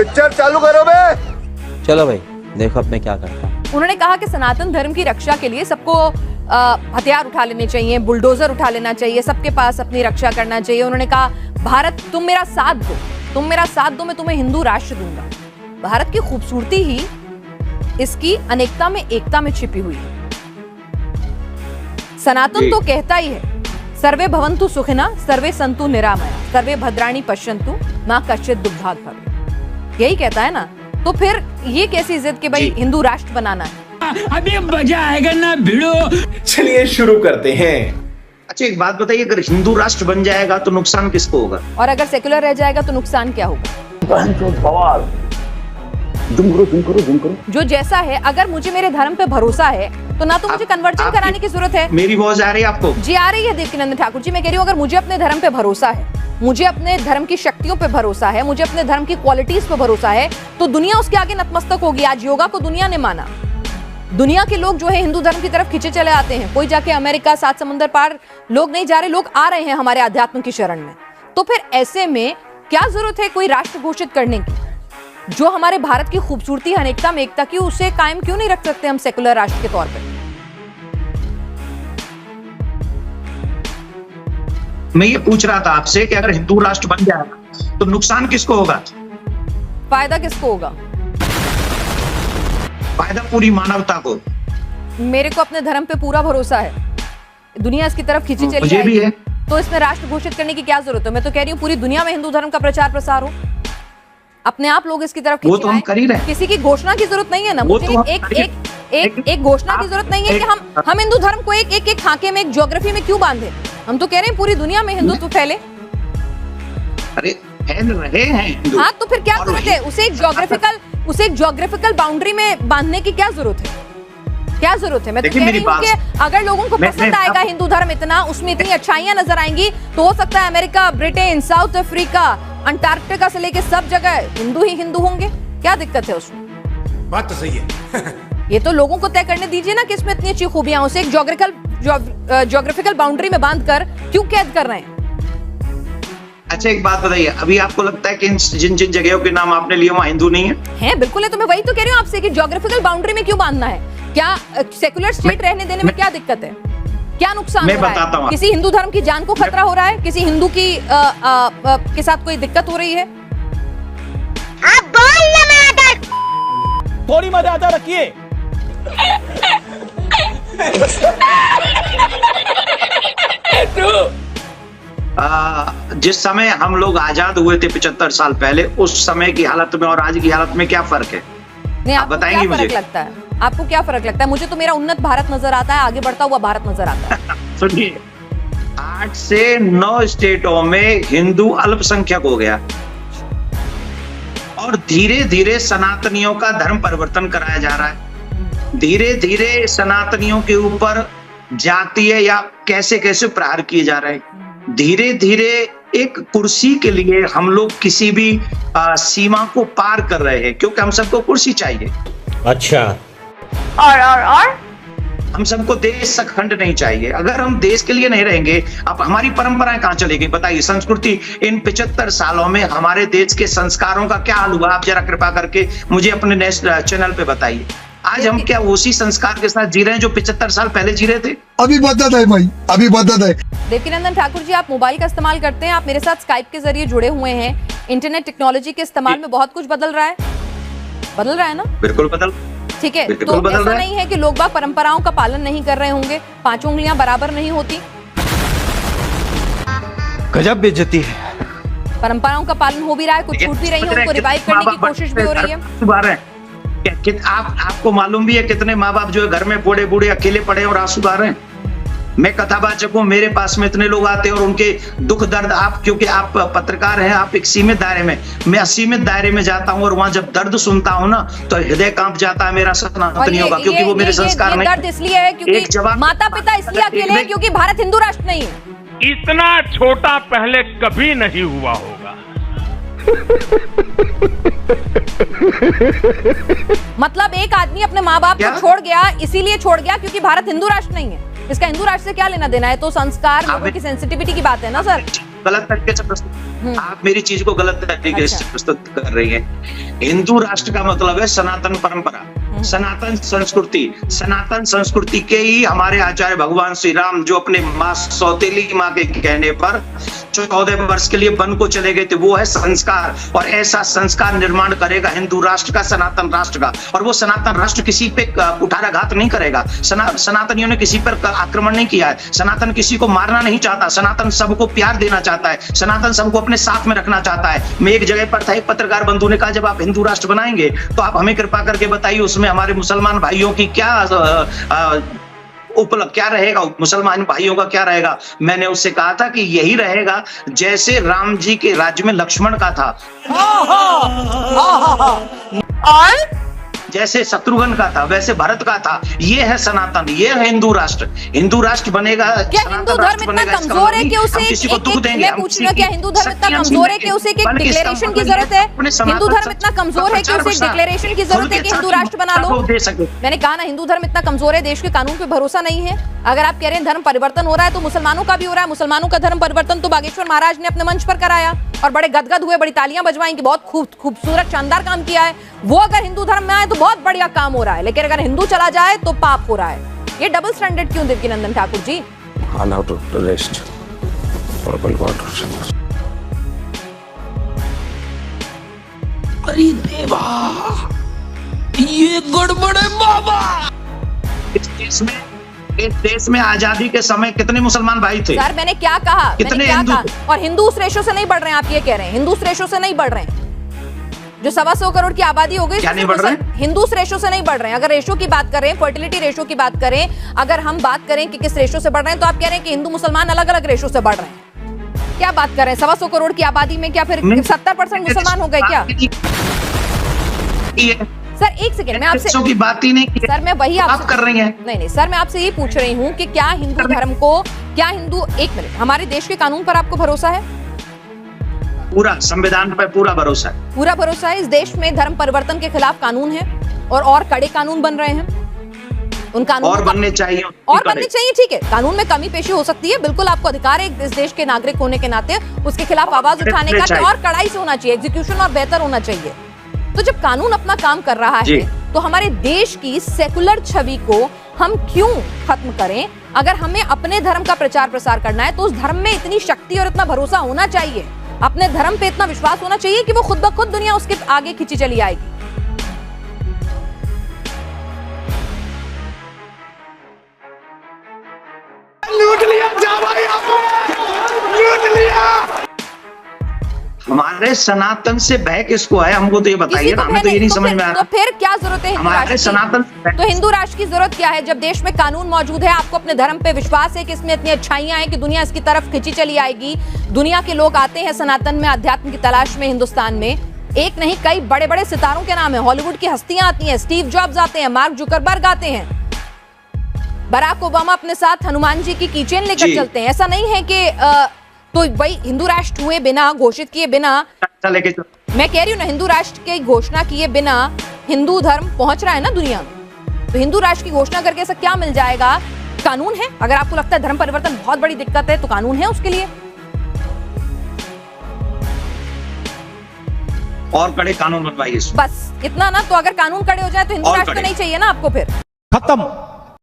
Picture चालू करो बे। चलो भाई देखो अब मैं क्या करता हूँ। उन्होंने कहा कि सनातन धर्म की रक्षा के लिए सबको हथियार उठा लेने चाहिए, बुलडोजर उठा लेना चाहिए, सबके पास अपनी रक्षा करना चाहिए। उन्होंने कहा भारत तुम मेरा साथ दो, तुम मेरा साथ दो, मैं तुम्हें हिंदू राष्ट्र दूंगा। भारत की खूबसूरती ही इसकी अनेकता में एकता में छिपी हुई है। सनातन तो कहता ही है सर्वे भवन्तु सुखिनः सर्वे सन्तु निरामया सर्वे भद्राणि पश्यन्तु मां कश्चित् दुःखात् भवेत्, यही कहता है ना। तो फिर ये कैसी जिद कि भाई हिंदू राष्ट्र बनाना है। अभी मजा आएगा ना भिड़ो। चलिए शुरू करते हैं। अच्छा एक बात बताइए, अगर हिंदू राष्ट्र बन जाएगा तो नुकसान किसको होगा? और अगर सेकुलर रह जाएगा तो नुकसान क्या होगा? जो जैसा है, अगर मुझे मेरे धर्म पे भरोसा है तो ना तो मुझे कन्वर्जन कराने की जरूरत है। मेरी आवाज आ रही है आपको? जी आ रही है देवकीनंदन ठाकुर जी। मैं कह रही हूँ अगर मुझे अपने धर्म पे भरोसा है, मुझे अपने धर्म की शक्तियों पे भरोसा है, मुझे अपने धर्म की क्वालिटीज पे भरोसा है, तो दुनिया उसके आगे नतमस्तक होगी। आज योगा को दुनिया ने माना, दुनिया के लोग जो है हिंदू धर्म की तरफ खींचे चले आते हैं। कोई जाके अमेरिका, 7 समुंदर पार लोग नहीं जा रहे, लोग आ रहे हैं हमारे अध्यात्म की शरण में। तो फिर ऐसे में क्या जरूरत है कोई राष्ट्र घोषित करने की? जो हमारे भारत की खूबसूरती अनेकता में एकता की, उसे कायम क्यों नहीं रख सकते हम सेकुलर राष्ट्र के तौर पे? मैं ये पूछ रहा था आपसे कि अगर हिंदू राष्ट्र बन जाएगा तो नुकसान किसको होगा? फायदा किसको होगा? फायदा पूरी मानवता को। मेरे को अपने धर्म पे पूरा भरोसा है, दुनिया इसकी तरफ खींची चली मुझे भी है। तो इसमें राष्ट्र घोषित करने की क्या जरूरत है? मैं तो कह रही हूँ पूरी दुनिया में हिंदू धर्म का प्रचार प्रसार हो, अपने आप लोग इसकी तरफ वो तो हम कर ही रहे हैं। किसी की घोषणा की जरूरत नहीं है ना। मुझे एक घोषणा की जरूरत नहीं है कि हम हिंदू धर्म को एक खाके में, एक ज्योग्राफी में क्यों बांधे। हम तो कह रहे हैं पूरी दुनिया में हिंदुत्व फैले। अरे फैल रहे हैं हिंदू। हाँ तो फिर क्या जरूरत है उसे एक ज्योग्राफिकल बाउंड्री में बांधने की? क्या जरूरत है? क्या जरूरत है? मैं तो कह रही हूँ कि अगर लोगों को पसंद आएगा हिंदू धर्म इतना, उसमें इतनी अच्छाइयां नजर आएंगी, तो हो सकता है America, Britain, south Africa, Antarctica से लेके सब जगह हिंदू ही हिंदू होंगे। क्या दिक्कत है उसमें? बात तो सही है। ये तो लोगों को तय करने दीजिए ना कि इसमें इतनी अच्छी खूबियां, उसे एक ज्योग्राफिकल बाउंड्री में बांध कर क्यों कैद कर रहे हैं? अच्छा एक बात बताइए, अभी आपको लगता है कि जिन जिन जगहों के नाम आपने लिए वहाँ हिंदू नहीं है? बिल्कुल है। तो मैं वही तो कह रही हूँ आपसे कि ज्योग्राफिकल बाउंड्री में क्यों बांधना है? क्या सेकुलर स्टेट रहने देने में क्या दिक्कत है? क्या नुकसान हो रहा है? किसी हिंदू धर्म की जान को खतरा हो रहा है? किसी हिंदू की के साथ कोई दिक्कत हो रही है? आप बोल ना, थोड़ी मर्यादा रखिए। जिस समय हम लोग आजाद हुए थे 75 साल पहले, उस समय की हालत में और आज की हालत में क्या फर्क है? नहीं, आपको बताएंगे क्या फर्क लगता है? आपको क्या फर्क लगता है? मुझे तो मेरा उन्नत भारत नजर आता है, आगे बढ़ता हुआ भारत नजर आता है। सुनिए, 8 से 9 स्टेटों में हिंदू अल्पसंख्यक हो गया और धीरे धीरे सनातनियों का धर्म परिवर्तन कराया जा रहा है। धीरे धीरे सनातनियों के ऊपर जातीय या कैसे कैसे प्रहार किए जा रहे हैं। धीरे धीरे एक कुर्सी के लिए हम लोग किसी भी सीमा को पार कर रहे हैं, क्योंकि हम सबको कुर्सी चाहिए। अच्छा। और हम सबको देश सखंड नहीं चाहिए। अगर हम देश के लिए नहीं रहेंगे, अब हमारी परंपराएं कहां चलेगी? बताइए, संस्कृति इन 75 सालों में हमारे देश के संस्कारों का क्या हाल हुआ? आप जरा कृपा करके मुझे अपने नेशनल चैनल पे बताइए। आज हम क्या उसी संस्कार के साथ जी रहे हैं जो 75 साल पहले जी रहे थे? अभी बदत है भाई, अभी बदत है। देवकीनंदन ठाकुर जी, आप मोबाइल का इस्तेमाल करते हैं, आप मेरे साथ स्काइप के जरिए जुड़े हुए हैं। इंटरनेट टेक्नोलॉजी के इस्तेमाल में बहुत कुछ बदल रहा है ना? बिल्कुल बदल। ठीक है, तो ऐसा नहीं है कि लोग बाग परंपराओं का पालन नहीं कर रहे होंगे, 5 उंगलियां बराबर नहीं होती। गजब बेइज्जती है। परंपराओं का पालन हो भी रहा है, कुछ छूट भी रही है, उनको रिवाइव करने की कोशिश भी हो रही है। आपको मालूम भी है कितने माँ बाप जो है घर में बूढ़े बूढ़े अकेले पड़े और आंसू गा रहे हैं। मैं कथावाचक हूँ, मेरे पास में इतने लोग आते हैं और उनके दुख दर्द, आप क्योंकि आप पत्रकार हैं, आप एक सीमित दायरे में, मैं असीमित दायरे में जाता हूँ और वहाँ जब दर्द सुनता हूँ ना तो हृदय कांप जाता है मेरा सनातनियों का, क्योंकि वो मेरे संस्कार नहीं। दर्द इसलिए है क्योंकि माता पिता इसलिए अकेले हैं क्योंकि भारत हिंदू राष्ट्र नहीं है। इतना छोटा पहले कभी नहीं हुआ होगा। मतलब एक आदमी अपने माँ बाप को छोड़ गया, इसीलिए छोड़ गया क्योंकि भारत हिंदू राष्ट्र नहीं है। इसका हिंदू राष्ट्र से क्या लेना देना है? तो संस्कार, लोगों की सेंसिटिविटी की बात है ना सर। गलत तरीके से प्रस्तुत, आप मेरी चीज को गलत तरीके से प्रस्तुत कर रही हैं। हिंदू राष्ट्र का मतलब है सनातन परंपरा, सनातन संस्कृति। सनातन संस्कृति के ही हमारे आचार्य भगवान श्री राम जो अपने माँ सौतेली माँ के कहने पर 14 वर्ष के लिए वन को चले गए थे, वो है संस्कार। और ऐसा संस्कार निर्माण करेगा हिंदू राष्ट्र का, सनातन राष्ट्र का। और वो सनातन राष्ट्र किसी पे कुठाराघात नहीं करेगा। सनातनियों ने किसी पर आक्रमण नहीं किया है। सनातन किसी को मारना नहीं चाहता। सनातन सबको प्यार देना चाहता है। सनातन सबको अपने साथ में रखना चाहता है। मैं एक जगह पर था, एक पत्रकार बंधु ने कहा जब आप हिंदू राष्ट्र बनाएंगे तो आप हमें कृपा करके बताइए उसमें हमारे मुसलमान भाइयों की क्या उपलब्ध क्या रहेगा, मुसलमान भाइयों का क्या रहेगा। मैंने उससे कहा था कि यही रहेगा जैसे राम जी के राज्य में लक्ष्मण का था, और जैसे शत्रुघ्न का था, वैसे भरत का था। ये है सनातन, ये है हिंदू राष्ट्र। हिंदू राष्ट्र बनेगा, क्या हिंदू धर्म इतना कमजोर है कि उसे मैं पूछ रही हूँ, क्या हिंदू धर्म इतना कमजोर है कि उसे एक डिक्लेरेशन की जरूरत है? हिंदू धर्म इतना कमजोर है कि उसे एक डिक्लेरेशन की जरूरत है कि हिंदू राष्ट्र बना लो? मैंने कहा ना, हिंदू धर्म इतना कमजोर है, देश के कानून पे भरोसा नहीं है। अगर आप कह रहे हैं धर्म परिवर्तन हो रहा है तो मुसलमानों का भी हो रहा है। मुसलमानों का धर्म परिवर्तन तो बागेश्वर महाराज ने अपने मंच पर कराया और बड़े गदगद हुए, बड़ी तालियां बजवाई कि बहुत खूबसूरत शानदार काम किया है। वो अगर हिंदू धर्म में आए तो बहुत बढ़िया काम हो रहा है, लेकिन अगर हिंदू चला जाए तो पाप हो रहा है। ये डबल स्टैंडर्ड क्यों Devkinandan Thakur ji? Allow to rest. Purple water. अरे देवा, ये गड़बड़ है बाबा। इस देश में आजादी के समय कितने मुसलमान भाई थे? सर मैंने क्या कहा? कितने मैंने क्या हिंदू कहा? और हिंदू उस रेशो से नहीं बढ़ रहे हैं, आप ये कह रहे हैं हिंदू उस रेशो से नहीं बढ़ रहे हैं। जो 125 करोड़ की आबादी हो गई, क्या नहीं बढ़ रहे हैं? हिंदू उस रेशो से नहीं बढ़ रहे हैं। अगर रेशो की बात करें, फर्टिलिटी रेशो की बात करें, अगर हम बात करें कि किस रेशो से बढ़ रहे हैं, तो आप कह रहे हैं कि हिंदू मुसलमान अलग अलग रेशो से बढ़ रहे हैं। क्या बात कर रहे हैं? 125 करोड़ की आबादी में क्या फिर 70% मुसलमान हो गए क्या? सर एक सेकेंड, मैं आपसे की बात ही नहीं की। सर मैं वही आप कर रही हैं। नहीं सर, मैं आपसे ये पूछ रही हूँ कि क्या हिंदू धर्म को, क्या हिंदू, एक मिनट, हमारे देश के कानून पर आपको भरोसा है? पूरा संविधान पर पूरा भरोसा है। पूरा भरोसा है। इस देश में धर्म परिवर्तन के खिलाफ कानून है और कड़े कानून बन रहे हैं। उन कानूनों और बनने चाहिए, और बनने चाहिए। ठीक है, कानून में कमी पेशी हो सकती है, बिल्कुल आपको अधिकार है इस देश के नागरिक होने के नाते उसके खिलाफ आवाज उठाने का, और कड़ाई से होना चाहिए, एग्जीक्यूशन और बेहतर होना चाहिए। तो जब कानून अपना काम कर रहा है तो हमारे देश की सेकुलर छवि को हम क्यों खत्म करें? अगर हमें अपने धर्म का प्रचार प्रसार करना है तो उस धर्म में इतनी शक्ति और इतना भरोसा होना चाहिए, अपने धर्म पे इतना विश्वास होना चाहिए कि वो खुद ब खुद दुनिया उसके आगे खींची चली आएगी। लूट लिया जा भाई, लूट लिया। हमारे सनातन से भय किसको है? हमको तो ये बताइए ना, हमें तो ये नहीं समझ में आ रहा। तो फिर क्या जरूरत है हिंदू राष्ट्र की? तो हिंदू राष्ट्र की जरूरत क्या है जब देश में कानून मौजूद है? आपको अपने धर्म पे विश्वास है कि इसमें इतनी अच्छाइयां हैं कि दुनिया इसकी तरफ खींची चली आएगी। दुनिया के लोग आते हैं सनातन में, अध्यात्म की तलाश में हिंदुस्तान में। एक नहीं, कई बड़े बड़े सितारों के नाम है, हॉलीवुड की हस्तियां आती हैं, स्टीव जॉब्स आते हैं, मार्क जुकरबर्ग आते हैं, बराक ओबामा अपने साथ हनुमान जी की कीचेन लेकर चलते हैं। ऐसा नहीं है कि तो वही हिंदू राष्ट्र हुए बिना, घोषित किए बिना, मैं कह रही हूँ ना, हिंदू राष्ट्र की घोषणा किए बिना हिंदू धर्म पहुंच रहा है ना दुनिया में। तो हिंदू राष्ट्र की घोषणा करके ऐसा क्या मिल जाएगा? कानून है। अगर आपको लगता है धर्म परिवर्तन बहुत बड़ी दिक्कत है तो कानून है उसके लिए, और कड़े कानून बनवाइए। बस इतना ना। तो अगर कानून कड़े हो जाए तो हिंदू राष्ट्र नहीं चाहिए ना आपको फिर? खत्म।